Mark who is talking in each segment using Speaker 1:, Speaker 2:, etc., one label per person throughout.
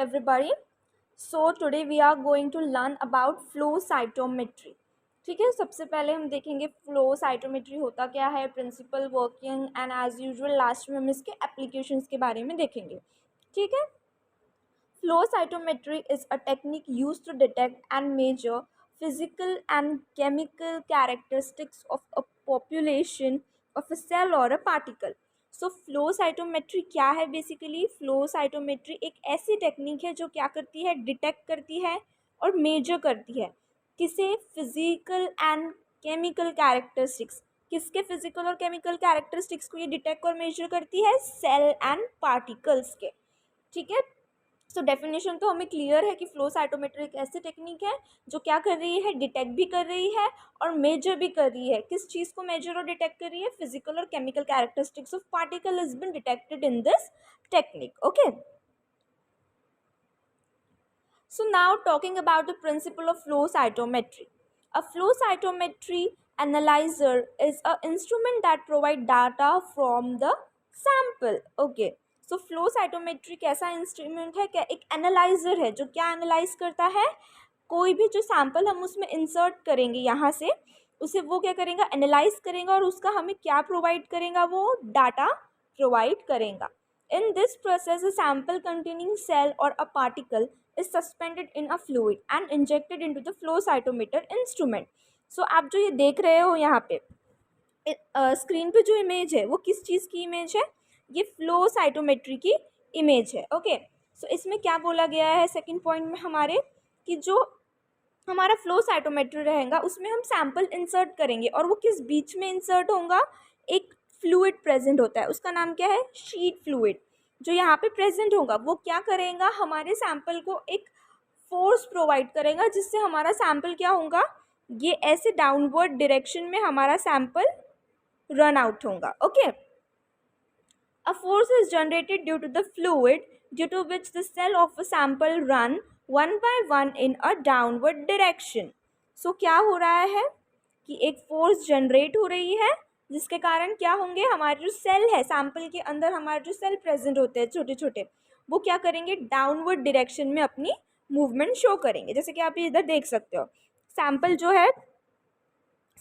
Speaker 1: everybody. So today we are going to learn about flow cytometry. ठीक है, सबसे पहले हम देखेंगे फ्लो साइटोमेट्री होता क्या है, principle, working and as usual last में हम इसके एप्लीकेशंस के बारे में देखेंगे. ठीक है. Flow cytometry is a technique used to detect and measure physical and chemical characteristics of a population of a cell or a particle. So flow cytometry क्या है? बेसिकली फ्लो साइटोमेट्री एक ऐसी टेक्निक है जो क्या करती है, डिटेक्ट करती है और मेजर करती है. किसे? Physical and chemical characteristics. किसके फिजिकल और केमिकल कैरेक्टरिस्टिक्स को ये डिटेक्ट और मेजर करती है? सेल एंड पार्टिकल्स के. ठीक है. सो डेफिनेशन तो हमें क्लियर है कि फ्लो साइटोमेट्री एक ऐसी टेक्निक है जो क्या कर रही है, डिटेक्ट भी कर रही है और मेजर भी कर रही है. किस चीज़ को मेजर और डिटेक्ट कर रही है? फिजिकल और chemical characteristics of particle is been detected in this technique. Okay. So now talking about the principle of flow cytometry. A flow cytometry analyzer is an instrument that provide data from the sample. Okay. So flow cytometry कैसा instrument है? क्या एक analyser है जो क्या analyse करता है? कोई भी जो सैंपल हम उसमें इंसर्ट करेंगे यहाँ से, उसे वो क्या करेगा? एनालाइज करेगा और उसका हमें क्या प्रोवाइड करेगा? वो डाटा प्रोवाइड करेगा. In this process a sample containing cell और a particle is suspended in a fluid and injected into the flow cytometer instrument. So आप जो ये देख रहे हो यहाँ पे स्क्रीन पे जो इमेज है वो किस चीज़ की इमेज है? ये फ्लो साइटोमेट्री की इमेज है. ओके. सो इसमें क्या बोला गया है सेकंड पॉइंट में हमारे, कि जो हमारा फ्लो साइटोमेट्री रहेगा उसमें हम सैंपल इंसर्ट करेंगे और वो किस बीच में इंसर्ट होगा? एक फ्लूइड प्रेजेंट होता है, उसका नाम क्या है? Sheet fluid. जो यहाँ पे प्रेजेंट होगा वो क्या करेगा? हमारे सैंपल को एक फोर्स प्रोवाइड करेगा जिससे हमारा सैंपल क्या होगा? ये ऐसे डाउनवर्ड डायरेक्शन में हमारा सैंपल रन आउट होगा. Okay. A force is generated due to the fluid due to which the cell of a sample run one by one in a downward direction. So क्या हो रहा है कि एक force generate हो रही है जिसके कारण क्या होंगे? हमारे जो सेल है सैंपल के अंदर, हमारे जो सेल प्रेजेंट होते हैं छोटे छोटे, वो क्या करेंगे? डाउनवर्ड डायरेक्शन में अपनी मूवमेंट शो करेंगे. जैसे कि आप इधर देख सकते हो, सैंपल जो है,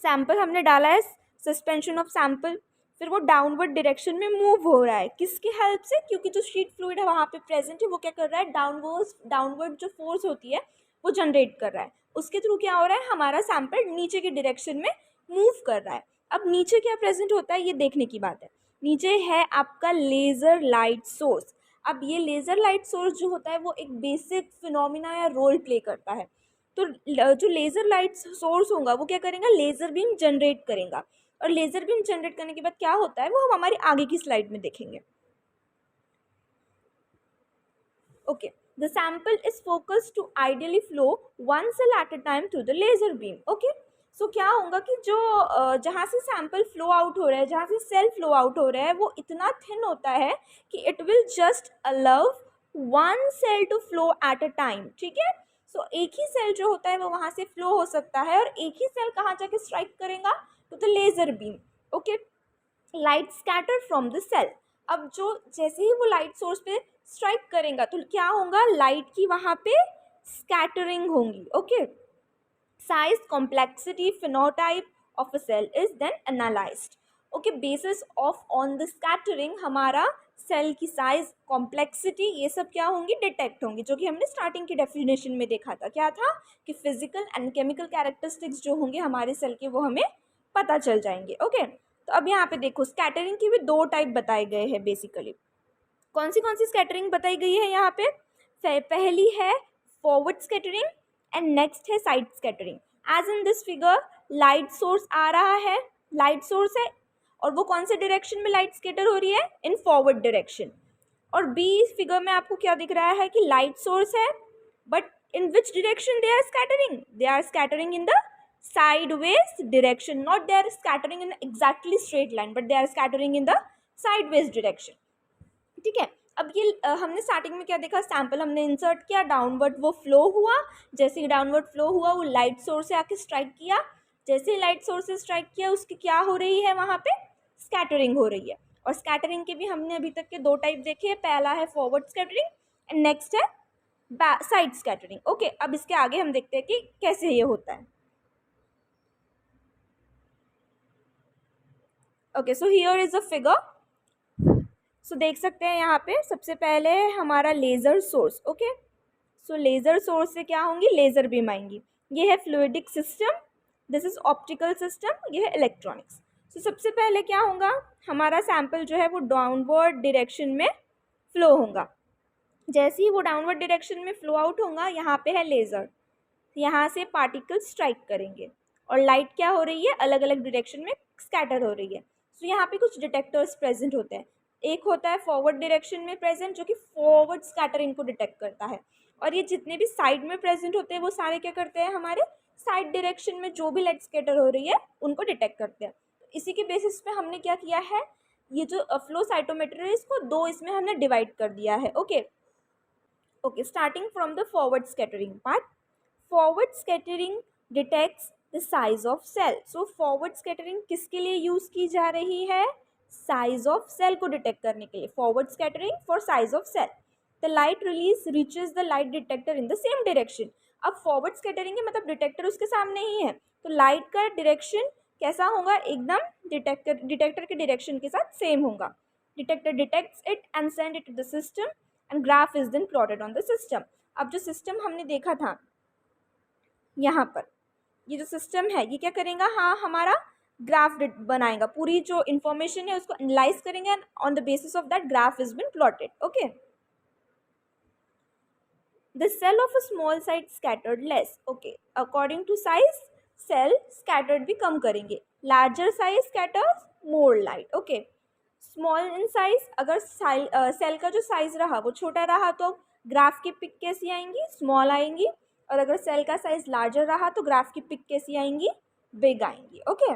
Speaker 1: सैंपल हमने डाला है, सस्पेंशन ऑफ सैंपल, फिर वो डाउनवर्ड डायरेक्शन में मूव हो रहा है. किसकी हेल्प से? क्योंकि जो शीट फ्लूइड है वहाँ पे प्रेजेंट है, वो क्या कर रहा है? डाउनवर्ड जो फोर्स होती है वो जनरेट कर रहा है. उसके थ्रू क्या हो रहा है? हमारा सैंपल नीचे के डायरेक्शन में मूव कर रहा है. अब नीचे क्या प्रेजेंट होता है ये देखने की बात है. नीचे है आपका लेज़र लाइट सोर्स. अब ये लेज़र लाइट सोर्स जो होता है वो एक बेसिक फिनोमिना या रोल प्ले करता है. तो जो लेज़र लाइट सोर्स होगा वो क्या करेगा? लेज़र बीम जनरेट करेगा. और लेज़र बीम जनरेट करने के बाद क्या होता है वो हम हमारी आगे की स्लाइड में देखेंगे. Okay. The sample is focused to ideally flow one cell at a time through the laser beam. Okay. So क्या होगा कि जो जहाँ से सैंपल फ्लो आउट हो रहा है, जहाँ से सेल फ्लो आउट हो रहा है, वो इतना थिन होता है कि it will just allow one cell to flow at a time. ठीक है. सो एक ही सेल जो होता है वो वहाँ से फ्लो हो सकता है और एक ही सेल कहाँ जाके स्ट्राइक करेगा? तो the laser beam. Okay. Light scatter from the cell. अब जो जैसे ही वो लाइट सोर्स पे स्ट्राइक करेगा तो क्या होगा? लाइट की वहाँ पे स्कैटरिंग होंगी. Okay. Size, complexity, phenotype of a cell is then analysed. Okay. Basis of on the scattering हमारा सेल की साइज, कॉम्प्लेक्सिटी, ये सब क्या होंगी? डिटेक्ट होंगी. जो कि हमने स्टार्टिंग की डेफिनेशन में देखा था. क्या था? कि फिजिकल एंड केमिकल कैरेक्टरिस्टिक्स जो होंगे हमारे सेल के वो हमें पता चल जाएंगे. ओके. तो अब यहाँ पे देखो, स्कैटरिंग की भी दो टाइप बताए गए हैं बेसिकली. कौन सी स्कैटरिंग बताई गई है यहाँ पे? पहली है फॉरवर्ड स्कैटरिंग एंड नेक्स्ट है side scattering. As in this figure light source आ रहा है, लाइट सोर्स है और वो कौन से डायरेक्शन में लाइट स्कैटर हो रही है? In forward direction. और बी फिगर में आपको क्या दिख रहा है कि लाइट सोर्स है, but in which direction they are scattering? They are scattering in the sideways direction. Not they are scattering in exactly straight line, but they are scattering in the sideways direction. ठीक है. अब ये हमने starting में क्या देखा? Sample हमने insert किया, डाउनवर्ड वो फ्लो हुआ. जैसे ही डाउनवर्ड फ्लो हुआ वो लाइट सोर्स से आके स्ट्राइक किया. जैसे ही लाइट सोर्स से स्ट्राइक किया उसकी क्या हो रही है? वहाँ पे स्कैटरिंग हो रही है. और स्कैटरिंग के भी हमने अभी तक के दो टाइप देखे हैं. पहला है फॉरवर्ड स्कैटरिंग एंड नेक्स्ट है साइड स्कैटरिंग। ओके, अब इसके आगे हम देखते हैं कि कैसे ये होता है। Okay, so here is a figure. So देख सकते हैं यहाँ पे सबसे पहले हमारा laser source. Okay, so laser source से क्या होंगी, लेज़र बीम आएंगी। ये है fluidic system, this is optical system, ये है इलेक्ट्रॉनिक्स। सो सबसे पहले क्या होगा, हमारा सैंपल जो है वो डाउनवर्ड डायरेक्शन में फ्लो होगा। जैसे ही वो डाउनवर्ड डायरेक्शन में फ्लो आउट होगा, यहाँ पे है लेज़र, यहाँ से पार्टिकल स्ट्राइक करेंगे और लाइट क्या हो रही है, अलग अलग डायरेक्शन में स्कैटर हो रही है। सो यहाँ पे कुछ डिटेक्टर्स प्रेजेंट होते हैं। एक होता है फॉरवर्ड डायरेक्शन में प्रेजेंट, जो कि फॉरवर्ड स्कैटरिंग को डिटेक्ट करता है, और ये जितने भी साइड में प्रेजेंट होते हैं वो सारे क्या करते हैं, हमारे साइड डायरेक्शन में जो भी लाइट स्कैटर हो रही है उनको डिटेक्ट करते हैं। इसी के बेसिस पे हमने क्या किया है, ये जो फ्लो साइटोमेटर है इसको दो इसमें हमने डिवाइड कर दिया है। Okay okay, starting from the forward scattering part. Forward scattering detects the size of cell. So forward scattering किसके लिए यूज की जा रही है, साइज ऑफ सेल को डिटेक्ट करने के लिए। Forward scattering for size of cell. The light release reaches the light detector in the same direction. अब फॉरवर्ड स्कैटरिंग है मतलब डिटेक्टर उसके सामने ही है, तो लाइट का डायरेक्शन कैसा होगा, एकदम डिटेक्टर के डायरेक्शन के साथ सेम होगा। Detector detects it and send it to the system and graph is then plotted on the system. अब जो सिस्टम हमने देखा था यहाँ पर, ये जो सिस्टम है ये क्या करेगा, हाँ हमारा ग्राफ बनाएगा, पूरी जो इन्फॉर्मेशन है उसको एनालाइज करेंगे and on the basis of that graph is been plotted. Okay, the cell of a small size scattered less. Okay, according to size cell scattered भी कम करेंगे, larger size scatters more light. Okay, small in size, अगर cell का जो size रहा वो छोटा रहा तो ग्राफ की पिक कैसी आएंगी, स्मॉल आएंगी, और अगर सेल का साइज लार्जर रहा तो ग्राफ की पिक कैसी आएंगी, बिग आएंगी। Okay,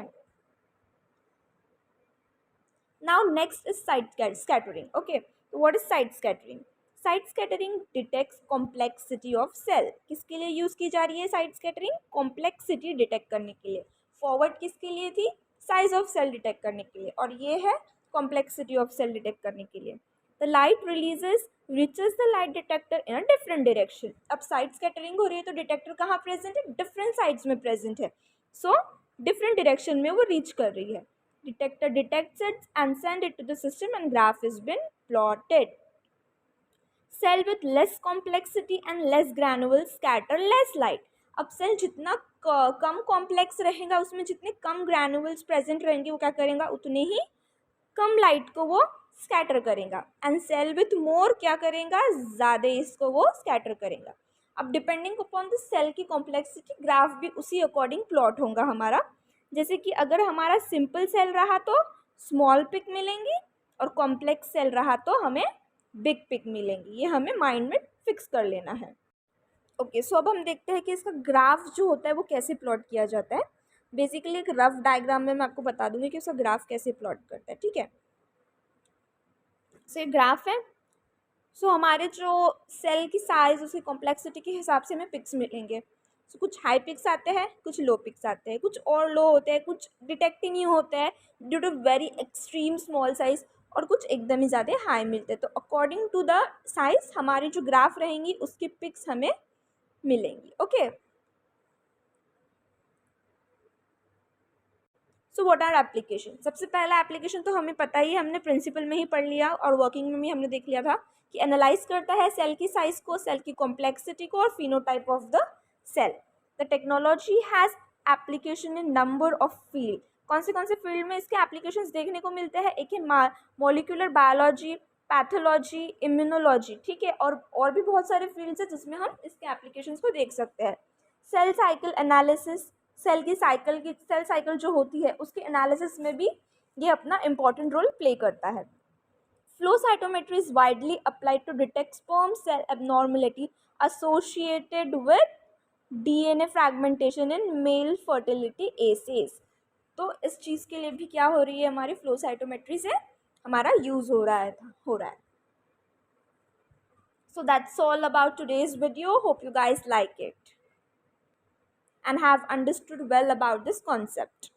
Speaker 1: now next is side scattering. Okay, तो what is side scattering? Side scattering detects complexity of cell. किसके लिए यूज की जा रही है साइड स्कैटरिंग, कॉम्प्लेक्सिटी डिटेक्ट करने के लिए। फॉरवर्ड किसके लिए थी, साइज ऑफ सेल डिटेक्ट करने के लिए, और ये है कॉम्प्लेक्सिटी ऑफ सेल डिटेक्ट करने के लिए। The light releases reaches the light detector in a different direction. अब साइड स्कैटरिंग हो रही है तो डिटेक्टर कहाँ प्रेजेंट है, डिफरेंट साइड्स में प्रेजेंट है, सो डिफरेंट डायरेक्शन में वो रीच कर रही है। Detector detects it and send it to the system and graph has been plotted. Cell with less complexity and less granules scatter less light. अब cell जितना कम complex रहेगा, उसमें जितने कम ग्रैनुअल्स प्रेजेंट रहेंगे वो क्या करेगा, उतने ही कम लाइट को वो स्कैटर करेगा। एंड सेल विथ मोर क्या करेगा, ज़्यादा इसको वो स्कैटर करेगा। अब डिपेंडिंग अपॉन द सेल की कॉम्प्लेक्सिटी ग्राफ भी उसी अकॉर्डिंग प्लॉट होगा हमारा। जैसे कि अगर हमारा सिंपल सेल रहा तो स्मॉल पिक मिलेंगी, और कॉम्प्लेक्स सेल रहा तो हमें बिग पिक मिलेंगी। ये हमें माइंड में फिक्स कर लेना है। ओके, सो अब हम देखते हैं कि इसका ग्राफ जो होता है वो कैसे प्लॉट किया जाता है। बेसिकली एक रफ डायग्राम में मैं आपको बता दूंगी कि उसका ग्राफ कैसे प्लॉट करता है। ठीक है, सो ये ग्राफ है। सो हमारे जो सेल की साइज उसकी कॉम्प्लेक्सिटी के हिसाब से हमें पिक्स मिलेंगे। सो कुछ हाई पिक्स आते हैं, कुछ लो पिक्स आते हैं, कुछ और लो होते हैं, कुछ डिटेक्ट ही नहीं होते हैं due to very extreme small size, और कुछ एकदम ही ज़्यादा हाई मिलते हैं। तो अकॉर्डिंग टू द साइज हमारी जो ग्राफ रहेंगी उसकी पिक्स हमें मिलेंगी। Okay, so what are application? सबसे पहला एप्लीकेशन तो हमें पता ही है, हमने प्रिंसिपल में ही पढ़ लिया और वर्किंग में भी हमने देख लिया था कि एनालाइज करता है सेल की साइज को, सेल की कॉम्प्लेक्सिटी को और phenotype of the cell. The technology has application in number of field. कौन से फील्ड में इसके एप्लीकेशंस देखने को मिलते हैं? एक है मॉलिक्यूलर बायोलॉजी, पैथोलॉजी, इम्यूनोलॉजी। ठीक है, और भी बहुत सारे फील्ड्स हैं जिसमें हम इसके एप्लीकेशंस को देख सकते हैं। Cell cycle analysis, cell cycle जो होती है उसके एनालिसिस में भी ये अपना इम्पॉर्टेंट रोल प्ले करता है। Flow cytometry is widely applied to detect sperm cell abnormality associated with DNA fragmentation in male fertility assays. तो इस चीज़ के लिए भी क्या हो रही है, हमारी फ्लो साइटोमेट्री से हमारा यूज़ हो रहा है। So that's all about today's video. Hope you guys like it and have understood well about this concept.